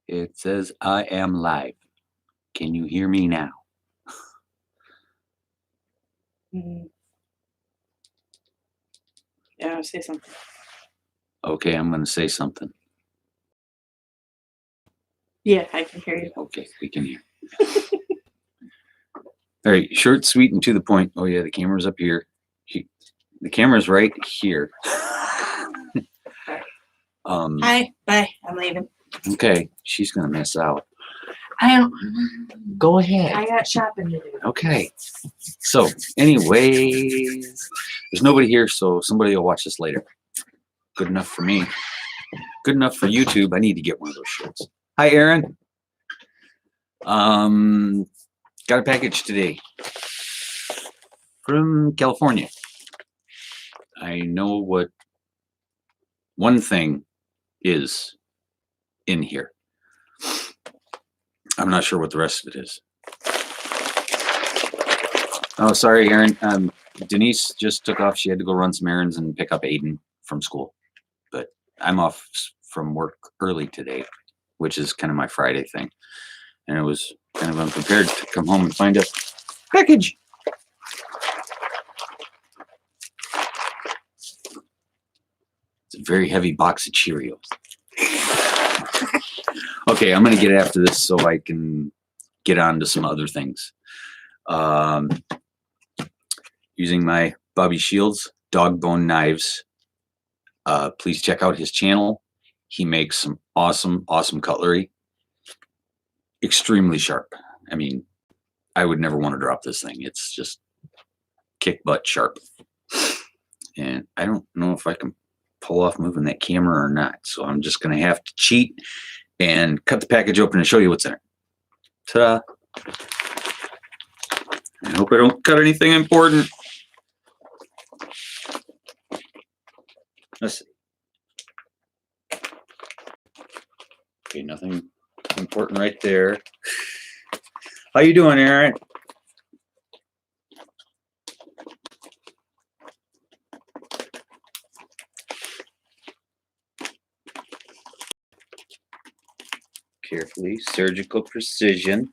It says I am live. Can you hear me now? Yeah, say something. Okay, I'm going to say something. Yeah, I can hear you. Okay, we can hear. All right, short, sweet, and to the point. Oh yeah, the camera's up here. The camera's right here. Hi, bye. I'm leaving. Okay, she's gonna miss out. I don't. Go ahead. I got shopping to do. Okay. So, anyways, there's nobody here, so somebody will watch this later. Good enough for me. Good enough for YouTube. I need to get one of those shirts. Hi, Aaron. Got a package today from California. I know what one thing is in here. I'm not sure what the rest of it is. Oh, sorry, Aaron. Denise just took off. She had to go run some errands and pick up Aiden from school. But I'm off from work early today, which is kind of my Friday thing. And I was kind of unprepared to come home and find a package. It's a very heavy box of Cheerios. Okay, I'm going to get after this so I can get on to some other things. Using my Bobby Shields dog bone knives. Please check out his channel. He makes some awesome cutlery. Extremely sharp. I mean, I would never want to drop this thing. It's just kick butt sharp. And I don't know if I can pull off moving that camera or not. So I'm just going to have to cheat and cut the package open and show you what's in it. Ta-da. I hope I don't cut anything important. Let's see. Okay, nothing important right there. How you doing, Aaron? Carefully, surgical precision.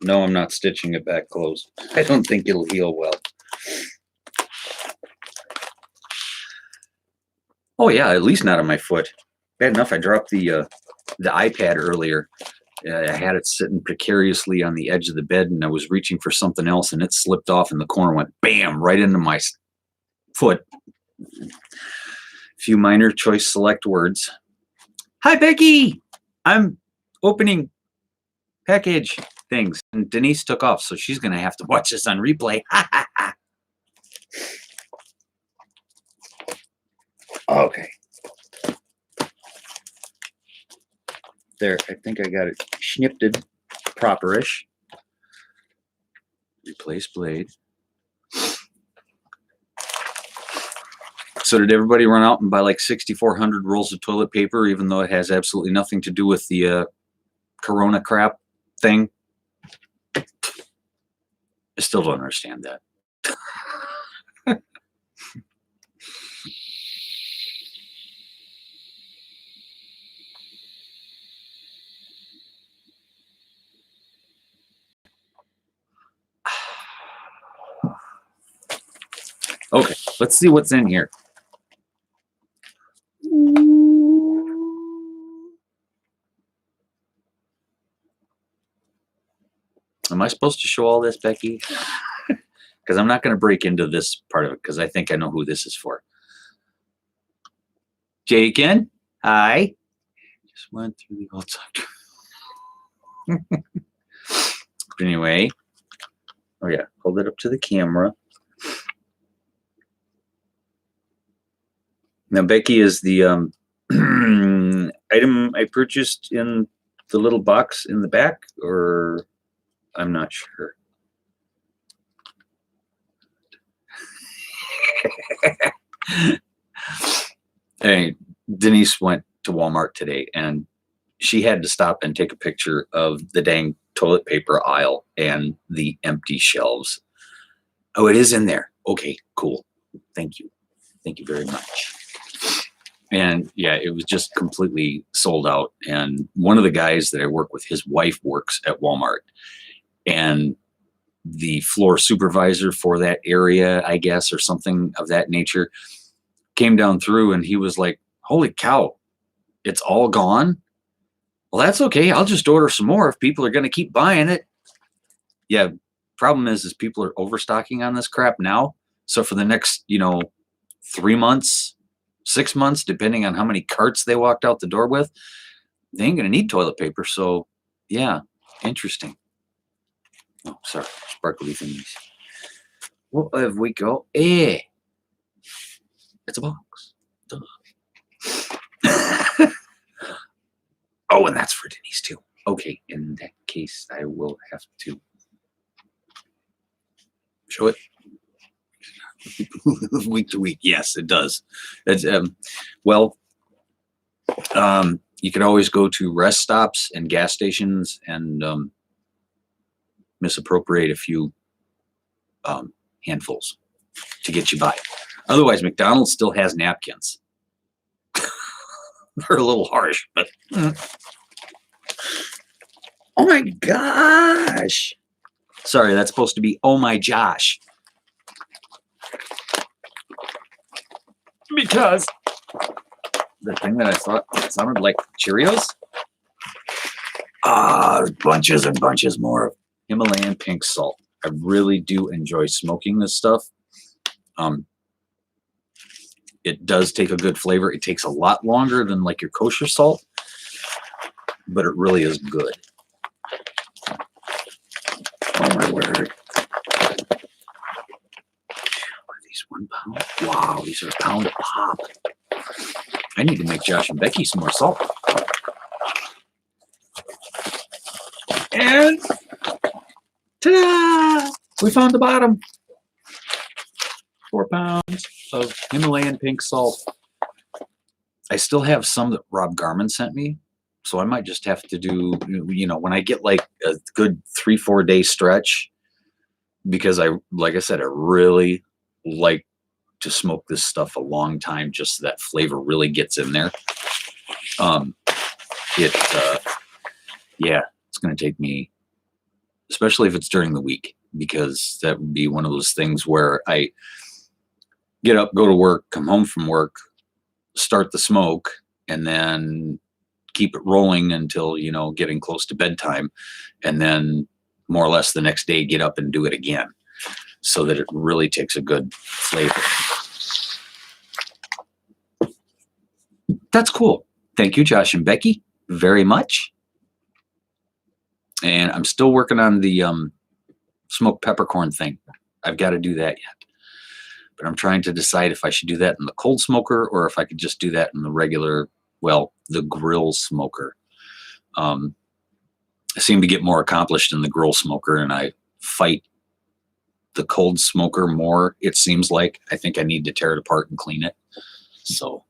No, I'm not stitching it back closed. I don't think it'll heal well. Oh yeah, at least not on my foot. Bad enough I dropped the iPad earlier. I had it sitting precariously on the edge of the bed, and I was reaching for something else, and it slipped off in the corner, went bam, right into my foot. A few minor choice select words. Hi, Becky. I'm opening package things. And Denise took off, so she's going to have to watch this on replay. Okay. There, I think I got it snipted proper-ish. Replace blade. So did everybody run out and buy like 6,400 rolls of toilet paper, even though it has absolutely nothing to do with the Corona crap thing? I still don't understand that. Okay, let's see what's in here. Am I supposed to show all this, Becky? Because I'm not going to break into this part of it, because I think I know who this is for. Jaken, hi. Just went through the old time. But anyway, oh yeah, hold it up to the camera. Now, Becky is the item I purchased in the little box in the back, or I'm not sure. Hey, Denise went to Walmart today, and she had to stop and take a picture of the dang toilet paper aisle and the empty shelves. Oh, it is in there. Okay, cool. Thank you. Thank you very much. And yeah, it was just completely sold out. And one of the guys that I work with, his wife works at Walmart, and the floor supervisor for that area, I guess, or something of that nature, came down through and he was like, holy cow, it's all gone. Well, that's okay. I'll just order some more if people are going to keep buying it. Yeah. Problem is people are overstocking on this crap now. So for the next, 3 months, 6 months, depending on how many carts they walked out the door with, they ain't going to need toilet paper. So yeah, interesting. Oh, sorry. Sparkly thingies. What have we got? It's a box. Oh, and that's for Denise too. Okay, in that case, I will have to show it week to week. Yes, it does. It's you can always go to rest stops and gas stations and misappropriate a few handfuls to get you by. Otherwise, McDonald's still has napkins. They're a little harsh, but oh my gosh. Sorry, that's supposed to be oh my Josh. Because the thing that I thought sounded like Cheerios. Bunches and bunches more of Himalayan pink salt. I really do enjoy smoking this stuff. It does take a good flavor. It takes a lot longer than like your kosher salt, but it really is good. Oh my word. Are these 1 pound? Wow, these are a pound a pop. I need to make Josh and Becky some more salt. And ta-da! We found the bottom. 4 pounds of Himalayan pink salt. I still have some that Rob Garman sent me, so I might just have to do, when I get like a good 3-4 day stretch, because like I said, I really like to smoke this stuff a long time, just so that flavor really gets in there. It's going to take me, especially if it's during the week, because that would be one of those things where I get up, go to work, come home from work, start the smoke, and then keep it rolling until, getting close to bedtime. And then more or less the next day, get up and do it again so that it really takes a good flavor. That's cool. Thank you, Josh and Becky, very much. And I'm still working on the smoked peppercorn thing. I've got to do that yet. But I'm trying to decide if I should do that in the cold smoker or if I could just do that in the regular, the grill smoker. I seem to get more accomplished in the grill smoker, and I fight the cold smoker more, it seems like. I think I need to tear it apart and clean it. So.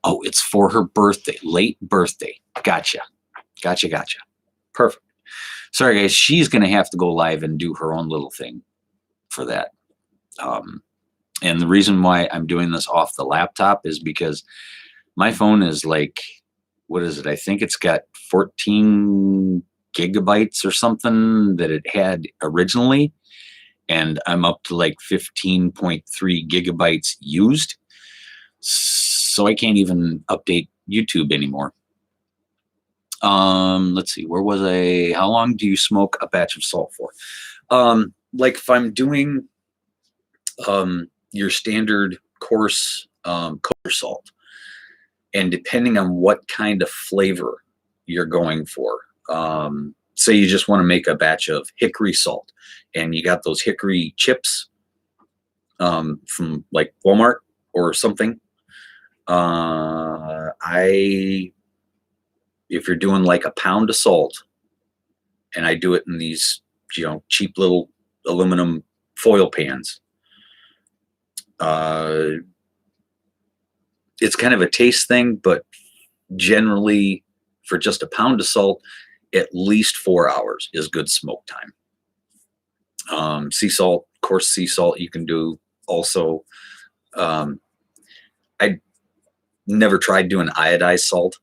Oh, it's for her birthday, late birthday. Gotcha. Perfect. Sorry, guys. She's going to have to go live and do her own little thing for that. And the reason why I'm doing this off the laptop is because my phone is like, what is it? I think it's got 14 gigabytes or something that it had originally. And I'm up to like 15.3 gigabytes used. So I can't even update YouTube anymore. Let's see, where was I? How long do you smoke a batch of salt for? Like if I'm doing your standard coarse kosher salt, and depending on what kind of flavor you're going for, say you just want to make a batch of hickory salt, and you got those hickory chips from like Walmart or something. If you're doing like a pound of salt, and I do it in these, cheap little aluminum foil pans, it's kind of a taste thing, but generally for just a pound of salt, at least 4 hours is good smoke time. Sea salt, coarse sea salt, you can do also. I never tried doing iodized salt,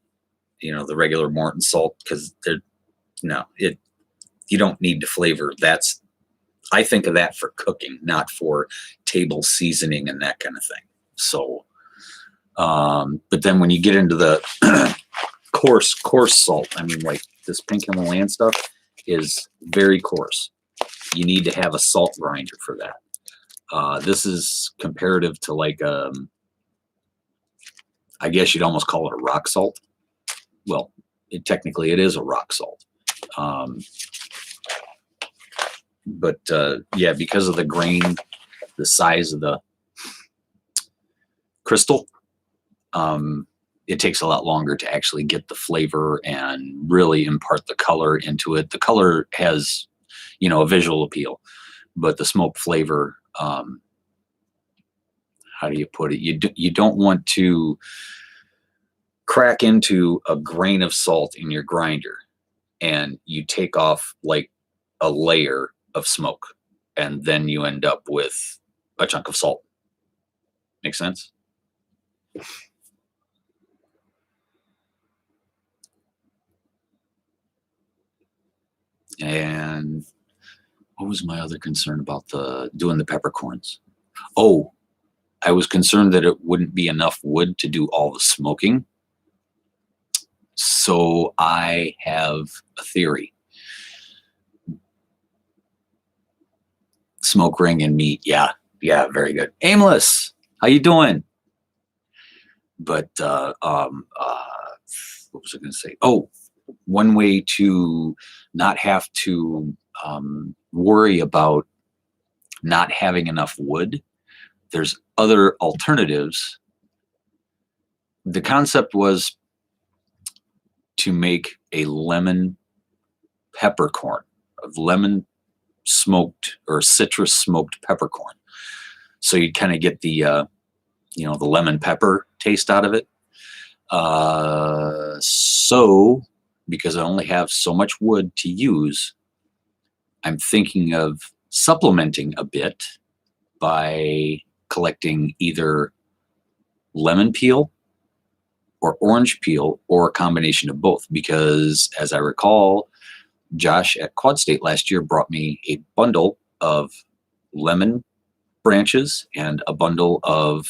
the regular Morton salt, because you don't need to flavor. I think of that for cooking, not for table seasoning and that kind of thing. So, but then when you get into the coarse salt, I mean, like this pink Himalayan stuff is very coarse. You need to have a salt grinder for that. This is comparative to like, I guess you'd almost call it a rock salt. Well, technically it is a rock salt. But yeah, because of the grain, the size of the crystal, it takes a lot longer to actually get the flavor and really impart the color into it. The color has, a visual appeal, but the smoke flavor, how do you put it? You don't want to crack into a grain of salt in your grinder and you take off like a layer of smoke, and then you end up with a chunk of salt. Make sense? And what was my other concern about doing the peppercorns? Oh, I was concerned that it wouldn't be enough wood to do all the smoking. So I have a theory. Smoke ring and meat. Yeah, very good. Aimless, how you doing? But what was I going to say? Oh, one way to not have to worry about not having enough wood, there's other alternatives. The concept was to make a lemon peppercorn, of lemon smoked or citrus smoked peppercorn. So you kind of get the the lemon pepper taste out of it. So because I only have so much wood to use, I'm thinking of supplementing a bit by collecting either lemon peel or orange peel or a combination of both. Because as I recall, Josh at Quad State last year brought me a bundle of lemon branches and a bundle of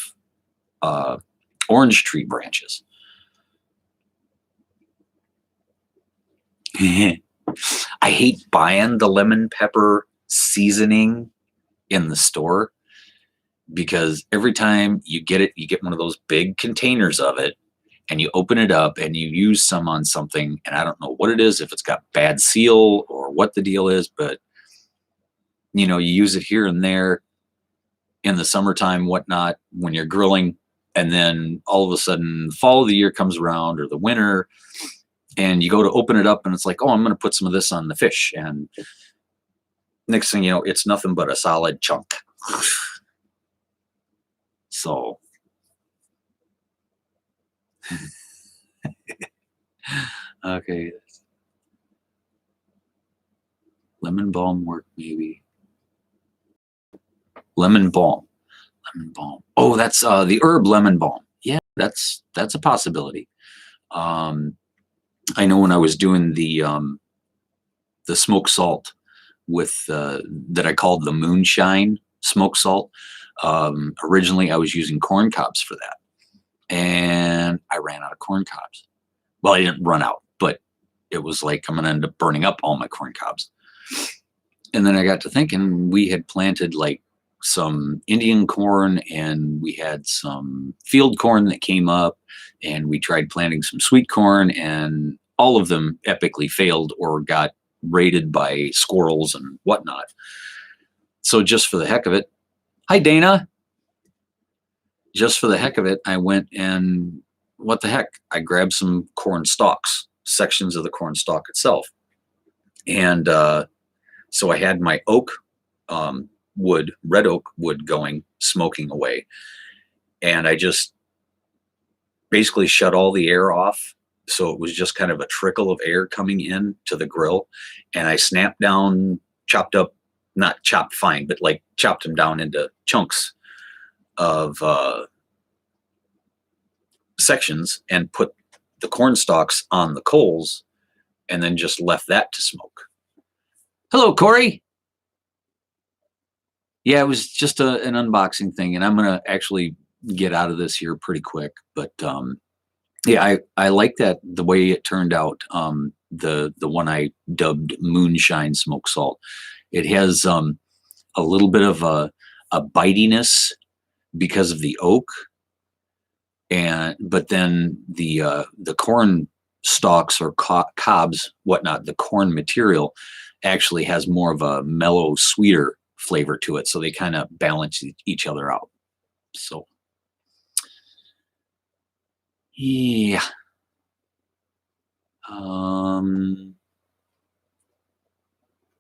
orange tree branches. I hate buying the lemon pepper seasoning in the store, because every time you get it, you get one of those big containers of it and you open it up and you use some on something, and I don't know what it is, if it's got bad seal or what the deal is, but you use it here and there in the summertime, whatnot, when you're grilling, and then all of a sudden the fall of the year comes around, or the winter, and you go to open it up and it's like, oh, I'm going to put some of this on the fish, and next thing you know, it's nothing but a solid chunk. So okay, lemon balm work, maybe. Lemon balm. Oh, that's the herb lemon balm. Yeah, that's a possibility. I know when I was doing the smoked salt with that I called the moonshine smoked salt. Originally, I was using corn cobs for that, and I ran out of corn cobs. Well, I didn't run out, but it was like I'm gonna end up burning up all my corn cobs. And then I got to thinking, we had planted like some Indian corn, and we had some field corn that came up, and we tried planting some sweet corn, and all of them epically failed or got raided by squirrels and whatnot. So just for the heck of it, hi Dana. Just for the heck of it, I went and what the heck? I grabbed some corn stalks, sections of the corn stalk itself. And so I had my oak wood, red oak wood going, smoking away. And I just basically shut all the air off. So it was just kind of a trickle of air coming in to the grill. And I snapped down, chopped up, not chopped fine, but like chopped them down into chunks. of sections and put the corn stalks on the coals and then just left that to smoke. Hello, Corey. Yeah, it was just an unboxing thing, and I'm gonna actually get out of this here pretty quick. But yeah, I like that the way it turned out. The one I dubbed Moonshine Smoke Salt. It has a little bit of a bitiness because of the oak, but then the corn stalks or cobs, whatnot, the corn material actually has more of a mellow, sweeter flavor to it, so they kind of balance each other out. So yeah.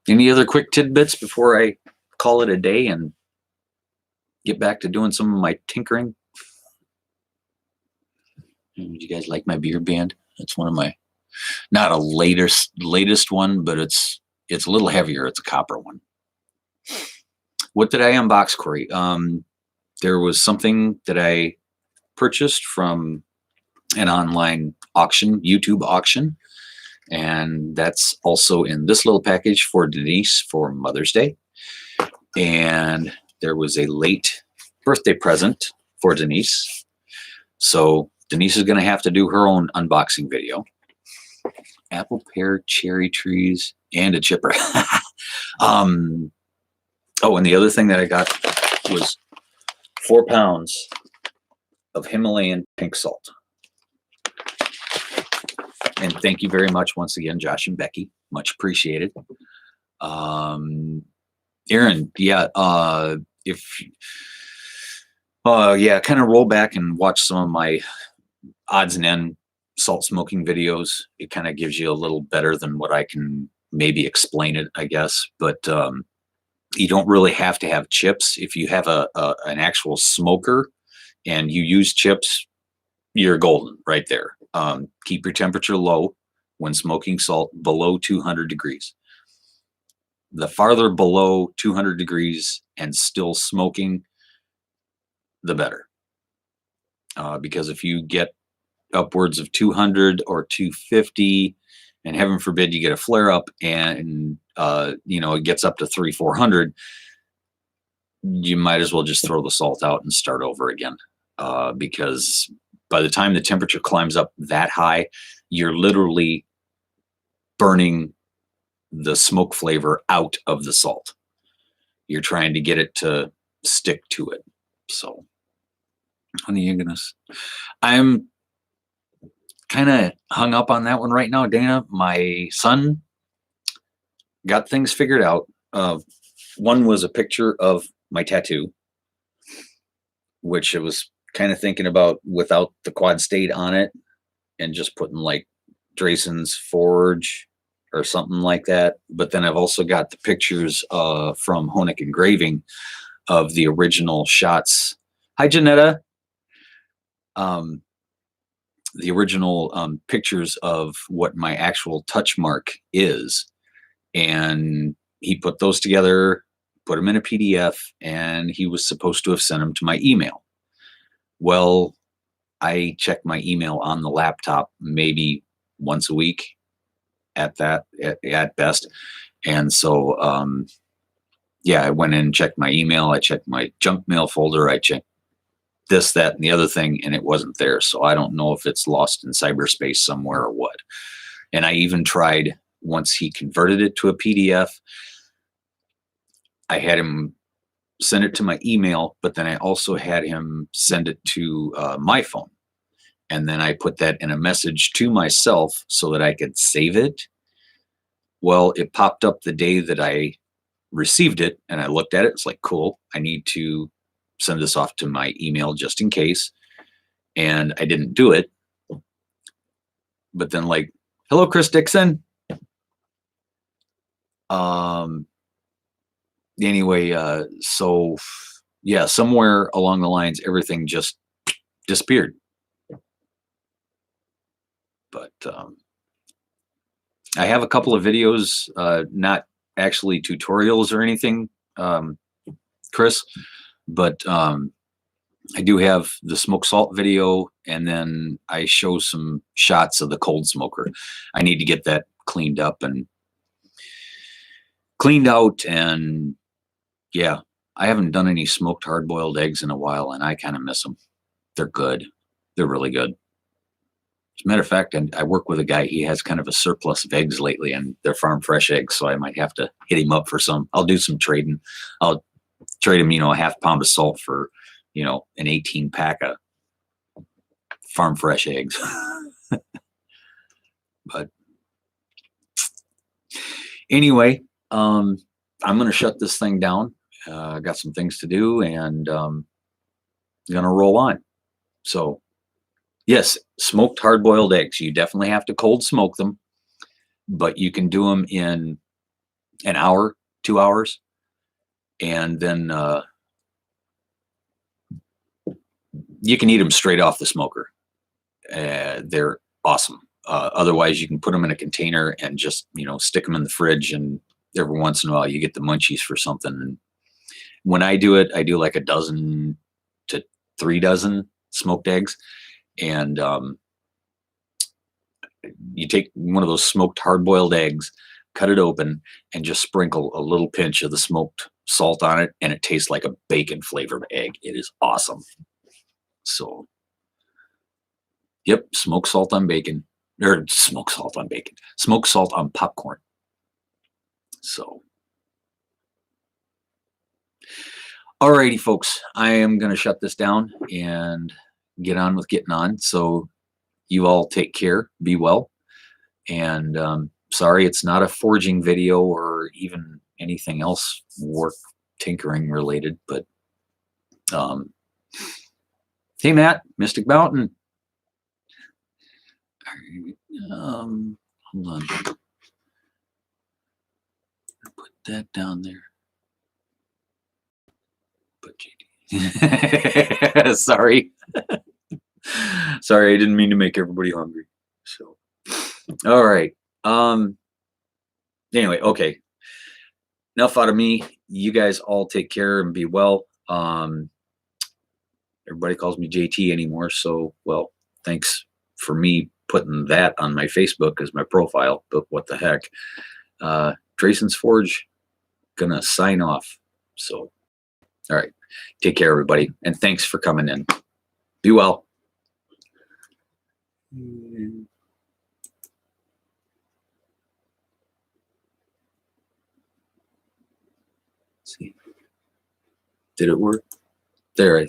Any other quick tidbits before I call it a day and get back to doing some of my tinkering? You guys like my beer band? It's one of my, not a latest one, but it's a little heavier. It's a copper one. What did I unbox, Corey? There was something that I purchased from an online auction, YouTube auction, and that's also in this little package for Denise for Mother's Day. And there was a late birthday present for Denise, so Denise is going to have to do her own unboxing video. Apple, pear, cherry trees, and a chipper. Oh, and the other thing that I got was 4 pounds of Himalayan pink salt. And thank you very much once again, Josh and Becky. Much appreciated. Aaron, yeah, yeah, kind of roll back and watch some of my odds and end salt smoking videos. It kind of gives you a little better than what I can maybe explain it, I guess. But you don't really have to have chips. If you have an actual smoker and you use chips, you're golden right there. Keep your temperature low when smoking salt, below 200 degrees. The farther below 200 degrees and still smoking, the better. Because if you get upwards of 200 or 250, and heaven forbid you get a flare up and it gets up to 300-400, you might as well just throw the salt out and start over again. Because by the time the temperature climbs up that high, you're literally burning the smoke flavor out of the salt. You're trying to get it to stick to it. So, honey, you're gonna. I'm kind of hung up on that one right now, Dana. My son got things figured out. One was a picture of my tattoo, which I was kind of thinking about without the quad state on it and just putting like Drayson's Forge or something like that. But then I've also got the pictures from Honeck Engraving of the original shots. Hi, Janetta. The original pictures of what my actual touch mark is. And he put those together, put them in a PDF, and he was supposed to have sent them to my email. Well, I check my email on the laptop maybe once a week at best. And so, yeah, I went in and checked my email. I checked my junk mail folder. I checked this, that, and the other thing, and it wasn't there. So I don't know if it's lost in cyberspace somewhere or what. And I even tried, once he converted it to a PDF, I had him send it to my email, but then I also had him send it to my phone. And then I put that in a message to myself so that I could save it. Well, it popped up the day that I received it, and I looked at it. It's like, cool, I need to send this off to my email just in case. And I didn't do it. But then, like, hello, Chris Dixon. Anyway, so yeah, somewhere along the lines, everything just disappeared. But I have a couple of videos, not actually tutorials or anything, Chris, but I do have the smoke salt video, and then I show some shots of the cold smoker. I need to get that cleaned up and cleaned out. And yeah, I haven't done any smoked hard-boiled eggs in a while, and I kind of miss them. They're good. They're really good. As a matter of fact, I work with a guy. He has kind of a surplus of eggs lately, and they're farm fresh eggs, so I might have to hit him up for some. I'll do some trading. I'll trade him, a half pound of salt for, an 18 pack of farm fresh eggs. But anyway, I'm going to shut this thing down. I got some things to do, and going to roll on. So yes, smoked hard-boiled eggs. You definitely have to cold smoke them, but you can do them in an hour, 2 hours, and then you can eat them straight off the smoker. They're awesome. Otherwise, you can put them in a container and just, stick them in the fridge, and every once in a while you get the munchies for something. And when I do it, I do like 12 to 3 dozen smoked eggs. And you take one of those smoked hard-boiled eggs, cut it open, and just sprinkle a little pinch of the smoked salt on it, and it tastes like a bacon flavored egg. It is awesome. So, yep, smoked salt on bacon, or smoked salt on bacon, smoked salt on popcorn. So, alrighty, folks, I am going to shut this down and get on with getting on. So, you all take care, be well, and sorry it's not a forging video or even anything else work tinkering related, but hey, Matt, Mystic Mountain. Hold on. Put that down there. Put JD. Sorry. Sorry, I didn't mean to make everybody hungry. So, all right. Anyway, okay. Enough out of me. You guys all take care and be well. Everybody calls me JT anymore, so, well, thanks for me putting that on my Facebook as my profile, but what the heck. Drayson's Forge, gonna sign off. So, all right. Take care, everybody, and thanks for coming in. Be well. Let's see. Did it work? There, I